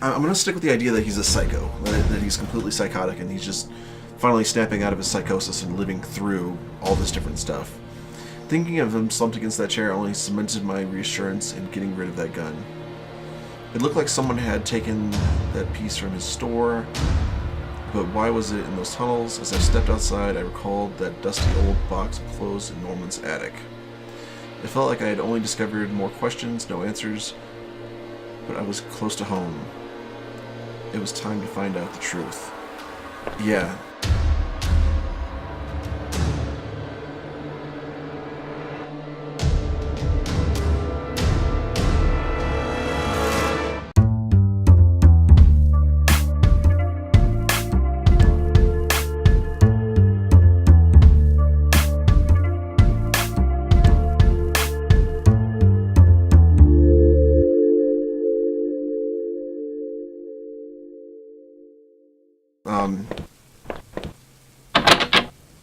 I'm gonna stick with the idea that he's a psycho, that he's completely psychotic, and he's just finally snapping out of his psychosis and living through all this different stuff. Thinking of him slumped against that chair only cemented my reassurance in getting rid of that gun. It looked like someone had taken that piece from his store, but why was it in those tunnels? As I stepped outside, I recalled that dusty old box of clothes in Norman's attic. It felt like I had only discovered more questions, no answers, but I was close to home. It was time to find out the truth. Yeah.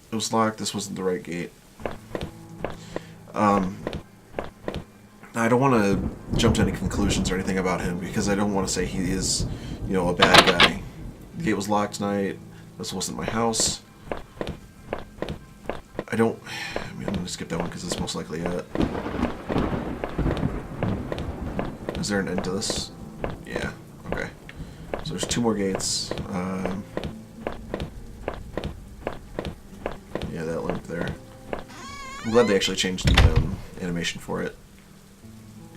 It was locked. This wasn't the right gate. I don't want to jump to any conclusions or anything about him because I don't want to say he is, a bad guy. The gate was locked tonight. This wasn't my house. I'm going to skip that one because it's most likely it. Is there an end to this? Yeah. Okay. So there's 2 more gates. Yeah, that lamp there. I'm glad they actually changed the animation for it.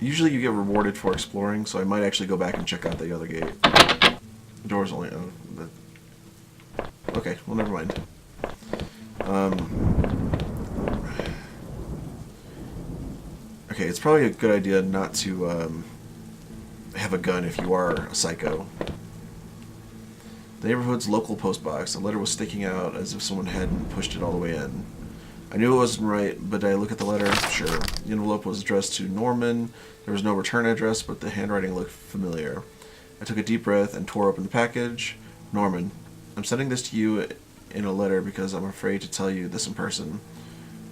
Usually you get rewarded for exploring, so I might actually go back and check out the other gate. The door's only... okay, well, never mind. Okay, it's probably a good idea not to have a gun if you are a psycho. The neighborhood's local post box. A letter was sticking out as if someone hadn't pushed it all the way in. I knew it wasn't right, but did I look at the letter? Sure. The envelope was addressed to Norman. There was no return address, but the handwriting looked familiar. I took a deep breath and tore open the package. Norman, I'm sending this to you in a letter because I'm afraid to tell you this in person.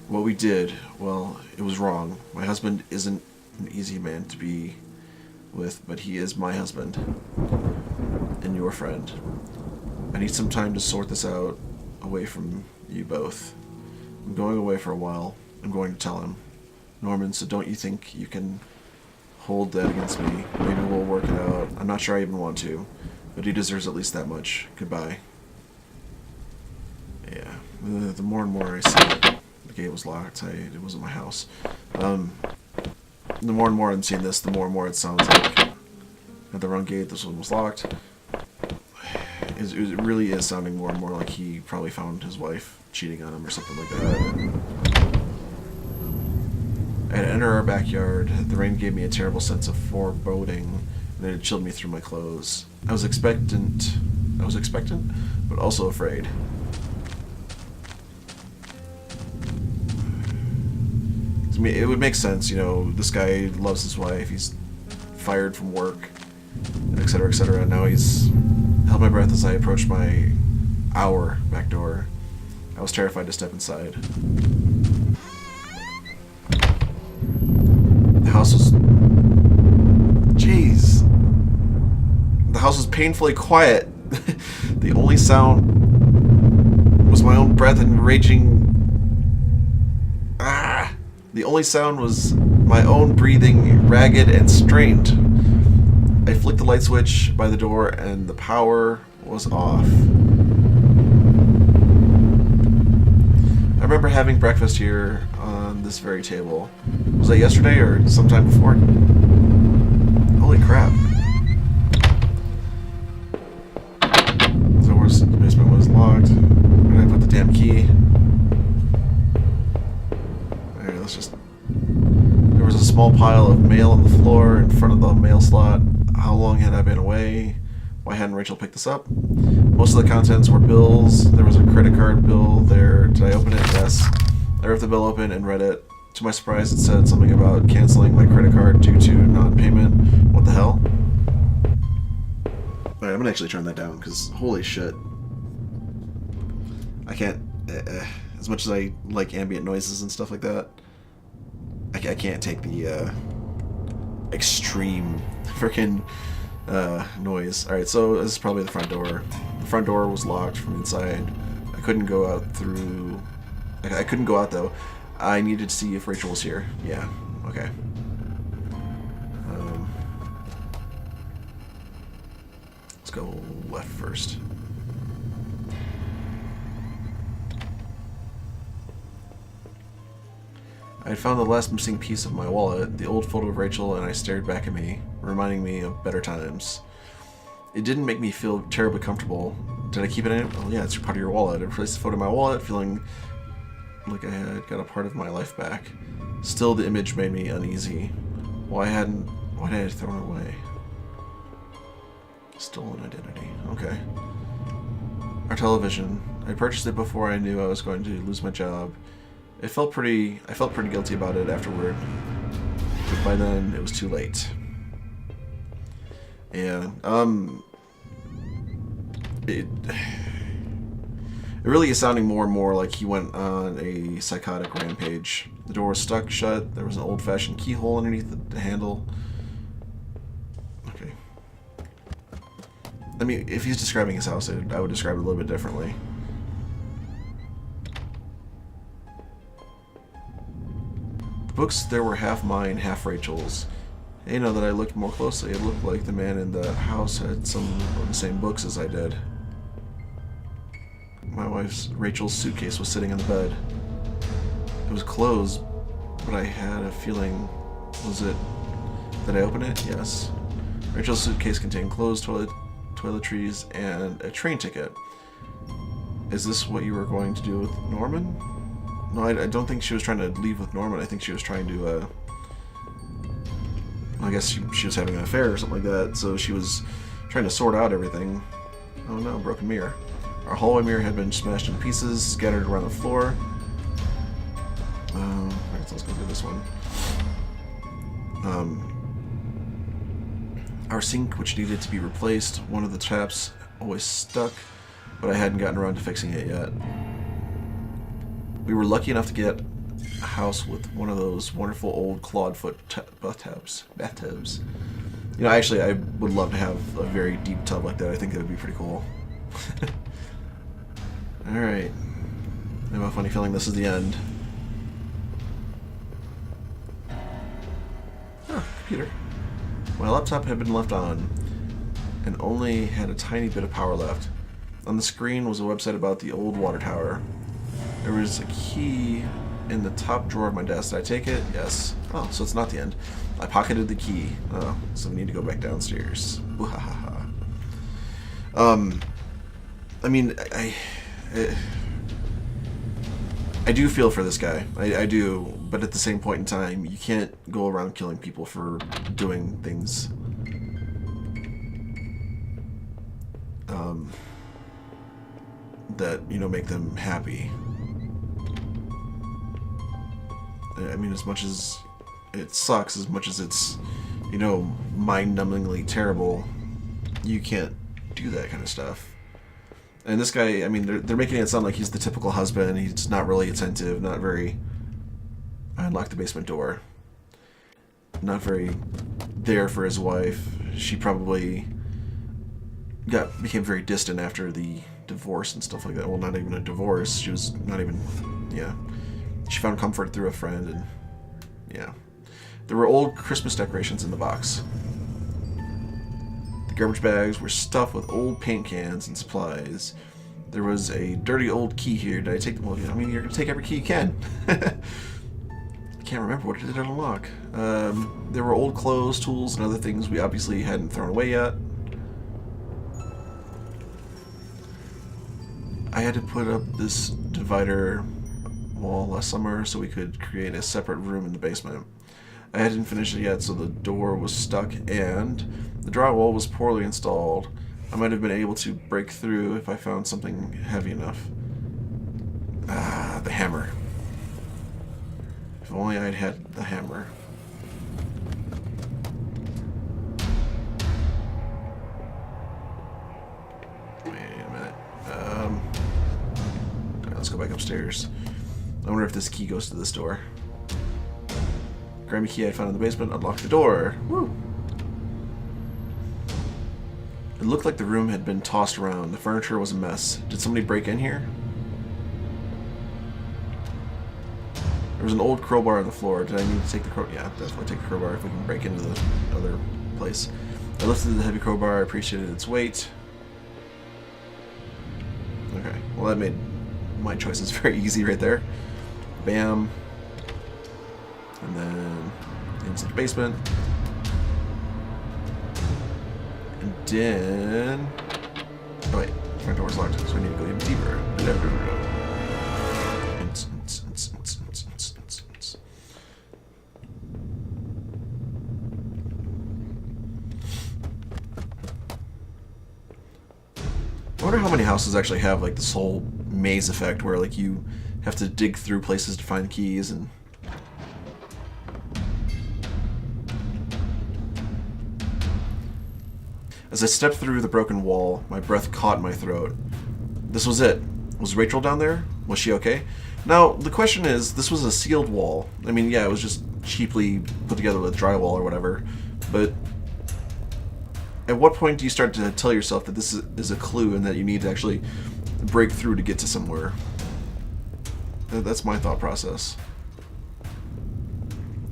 What we did, well, it was wrong. My husband isn't an easy man to be with, but he is my husband and your friend. I need some time to sort this out away from you both. I'm going away for a while. I'm going to tell him. Norman, so don't you think you can hold that against me? Maybe we'll work it out. I'm not sure I even want to, but he deserves at least that much. Goodbye. Yeah, the more and more I see it, the gate was locked. It wasn't my house. The more and more I'm seeing this, the more and more it sounds like I had the wrong gate. This one was locked. It really is sounding more and more like he probably found his wife cheating on him or something like that. I had to enter our backyard. The rain gave me a terrible sense of foreboding, and it had chilled me through my clothes. I was expectant, but also afraid. To me, it would make sense, this guy loves his wife, he's fired from work, etc., etc., and now he's held my breath as I approached our back door. I was terrified to step inside. The house was... Jeez. The house was painfully quiet. The only sound was my own breath and raging... The only sound was my own breathing, ragged and strained. I flicked the light switch by the door and the power was off. I remember having breakfast here on this very table. Was that yesterday or sometime before? Holy crap. The basement was locked. Where did I put the damn key? Alright, let's just... There was a small pile of mail on the floor in front of the mail slot. How long had I been away? Why hadn't Rachel picked this up? Most of the contents were bills. There was a credit card bill there. Did I open it? Yes. I ripped the bill open and read it. To my surprise, it said something about canceling my credit card due to non-payment. What the hell? Alright, I'm gonna actually turn that down, because holy shit. I can't... as much as I like ambient noises and stuff like that, I can't take the extreme freaking noise. Alright, so this is probably the front door. The front door was locked from inside. I couldn't go out through... I couldn't go out, though. I needed to see if Rachel was here. Yeah, okay. Let's go left first. I had found the last missing piece of my wallet, the old photo of Rachel, and I stared back at me, reminding me of better times. It didn't make me feel terribly comfortable. Did I keep it in it? Well, yeah, it's part of your wallet. I replaced the photo in my wallet, feeling like I had got a part of my life back. Still, the image made me uneasy. Why did I throw it away? Stolen identity. Okay. Our television. I purchased it before I knew I was going to lose my job. I felt pretty guilty about it afterward, but by then it was too late. Yeah, it really is sounding more and more like he went on a psychotic rampage. The door was stuck shut. There was an old-fashioned keyhole underneath the handle. Okay. I mean, if he's describing his house, I would describe it a little bit differently. Books there were half mine, half Rachel's. Hey, now that I looked more closely, it looked like the man in the house had some of the same books as I did. My wife's, Rachel's suitcase was sitting on the bed. It was closed, but I had a feeling, did I open it? Yes. Rachel's suitcase contained clothes, toiletries, and a train ticket. Is this what you were going to do with Norman? No, I don't think she was trying to leave with Norman. I think she was trying to, I guess she was having an affair or something like that, so she was trying to sort out everything. Oh no, broken mirror. Our hallway mirror had been smashed into pieces, scattered around the floor. Alright, so let's go do this one. Our sink, which needed to be replaced, one of the taps always stuck, but I hadn't gotten around to fixing it yet. We were lucky enough to get a house with one of those wonderful old clawed-foot bathtubs. You know, actually, I would love to have a very deep tub like that. I think that would be pretty cool. Alright. I have a funny feeling this is the end. Oh, computer. My laptop had been left on, and only had a tiny bit of power left. On the screen was a website about the old water tower. There was a key in the top drawer of my desk. Did I take it? Yes. Oh, so it's not the end. I pocketed the key. Oh, so we need to go back downstairs. I mean, I do feel for this guy. I do, but at the same point in time, you can't go around killing people for doing things. That, you know, make them happy. I mean, as much as it sucks, as much as it's, you know, mind-numbingly terrible, you can't do that kind of stuff. And this guy, I mean, they're making it sound like he's the typical husband. He's not really attentive, not very... I unlocked the basement door. Not very there for his wife. She probably became very distant after the divorce and stuff like that. Well, not even a divorce. She was not even... Yeah. She found comfort through a friend, and yeah. There were old Christmas decorations in the box. The garbage bags were stuffed with old paint cans and supplies. There was a dirty old key here. Did I take them? Well, I mean, you're going to take every key you can. I can't remember what it did unlock. There were old clothes, tools, and other things we obviously hadn't thrown away yet. I had to put up this divider wall last summer so we could create a separate room in the basement. I hadn't finished it yet, so the door was stuck and the drywall was poorly installed. I might have been able to break through if I found something heavy enough. Ah, the hammer. If only I'd had the hammer. Wait a minute. Alright, let's go back upstairs. I wonder if this key goes to this door. Grab a key I found in the basement, unlock the door. Woo! It looked like the room had been tossed around. The furniture was a mess. Did somebody break in here? There was an old crowbar on the floor. Did I need to take the crowbar? Yeah, definitely take the crowbar if we can break into the other place. I lifted the heavy crowbar. I appreciated its weight. Okay, well that made my choices very easy right there. Bam. And then into the basement. And then... Oh wait, the front door's locked, so we need to go even deeper. I wonder how many houses actually have like this whole maze effect where like you have to dig through places to find keys and... As I stepped through the broken wall, my breath caught in my throat. This was it. Was Rachel down there? Was she okay? Now, the question is, this was a sealed wall. I mean, yeah, it was just cheaply put together with drywall or whatever, but at what point do you start to tell yourself that this is a clue and that you need to actually break through to get to somewhere? That's my thought process.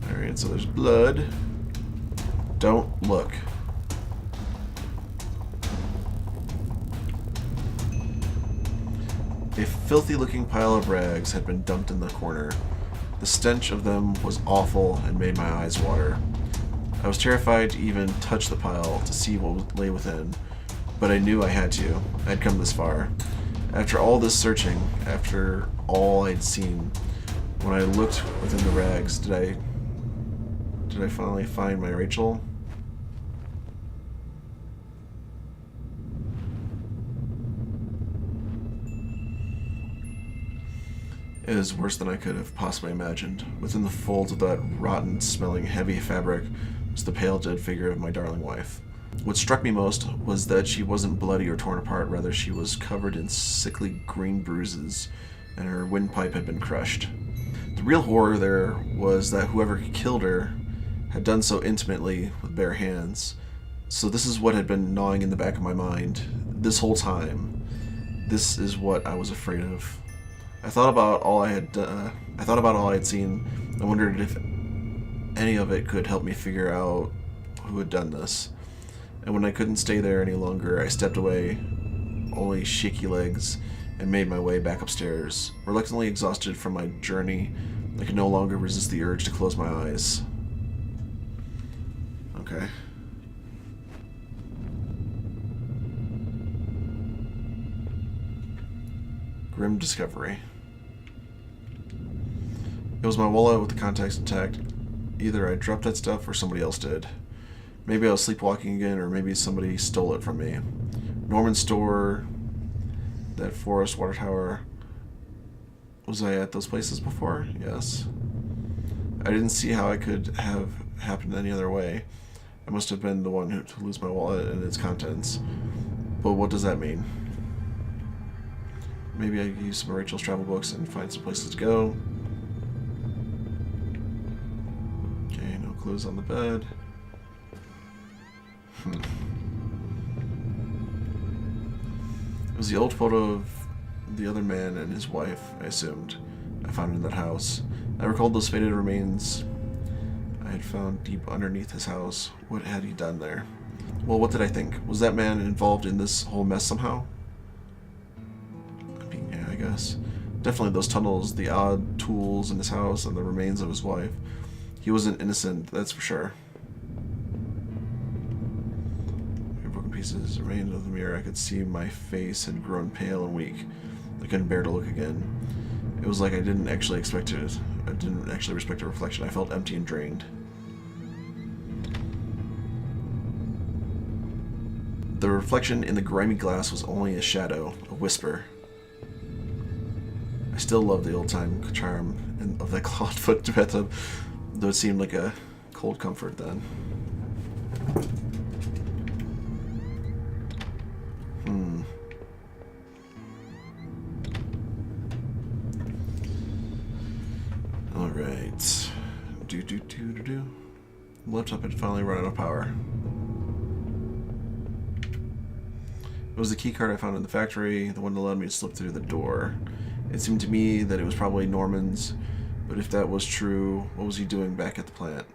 Alright, so there's blood. Don't look. A filthy-looking pile of rags had been dumped in the corner. The stench of them was awful and made my eyes water. I was terrified to even touch the pile to see what lay within, but I knew I had to. I'd come this far. After all this searching, after all I'd seen, when I looked within the rags, did I finally find my Rachel? It was worse than I could have possibly imagined. Within the folds of that rotten-smelling, heavy fabric was the pale, dead figure of my darling wife. What struck me most was that she wasn't bloody or torn apart, rather she was covered in sickly green bruises, and her windpipe had been crushed. The real horror there was that whoever killed her had done so intimately with bare hands. So this is what had been gnawing in the back of my mind this whole time. This is what I was afraid of. I thought about all I had seen. I wondered if any of it could help me figure out who had done this. And when I couldn't stay there any longer, I stepped away, only shaky legs, and made my way back upstairs. Reluctantly exhausted from my journey, I could no longer resist the urge to close my eyes. Okay. Grim discovery. It was my wallet with the contacts intact. Either I dropped that stuff or somebody else did. Maybe I was sleepwalking again, or maybe somebody stole it from me. Norman's store, that forest, water tower. Was I at those places before? Yes. I didn't see how it could have happened any other way. I must have been the one to lose my wallet and its contents. But what does that mean? Maybe I could use some of Rachel's travel books and find some places to go. Okay, no clues on the bed. It was the old photo of the other man and his wife, I assumed. I found in that house. I recalled those faded remains I had found deep underneath his house. What had he done there? Well, what did I think? Was that man involved in this whole mess somehow? I mean, yeah, I guess. Definitely those tunnels, the odd tools in his house, and the remains of his wife. He wasn't innocent, that's for sure. Broken pieces remained of the mirror. I could see my face had grown pale and weak. I couldn't bear to look again. It was like I didn't actually expect it. I didn't actually respect a reflection. I felt empty and drained. The reflection in the grimy glass was only a shadow, a whisper. I still love the old-time charm of that clawed-foot bathtub, though it seemed like a cold comfort then. Alright. The laptop had finally run out of power. It was the key card I found in the factory, the one that allowed me to slip through the door. It seemed to me that it was probably Norman's, but if that was true, what was he doing back at the plant?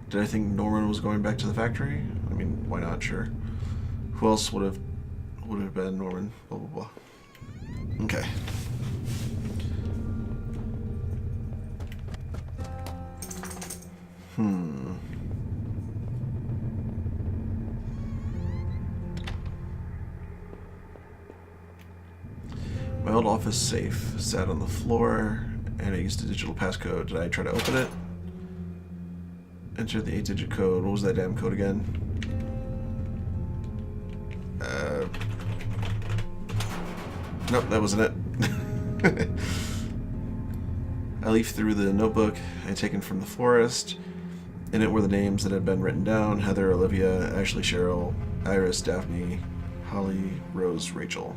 Did I think Norman was going back to the factory? I mean, why not? Sure. Who else would have been Norman? Blah blah blah. Okay. My old office safe sat on the floor, and I used a digital passcode. Did I try to open it? Enter the 8-digit code. What was that damn code again? Nope, that wasn't it. I leafed through the notebook I had taken from the forest. In it were the names that had been written down: Heather, Olivia, Ashley, Cheryl, Iris, Daphne, Holly, Rose, Rachel.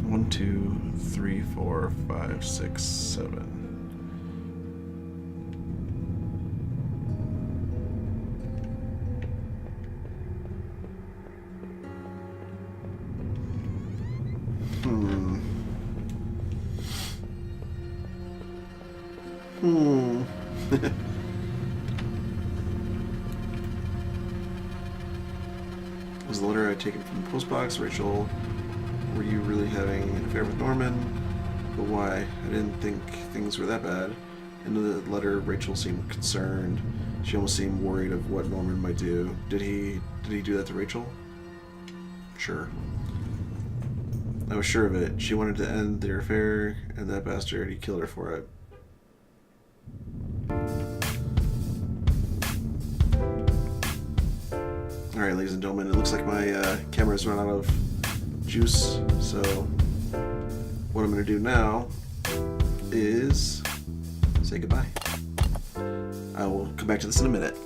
1, 2, 3, 4, 5, 6, 7. Was the letter I had taken from the postbox? Rachel, were you really having an affair with Norman? But why? I didn't think things were that bad. In the letter, Rachel seemed concerned. She almost seemed worried of what Norman might do. Did he do that to Rachel? Sure. I was sure of it. She wanted to end their affair, and that bastard, he killed her for it. Alright, ladies and gentlemen, it looks like my camera's run out of juice, so what I'm going to do now is say goodbye. I will come back to this in a minute.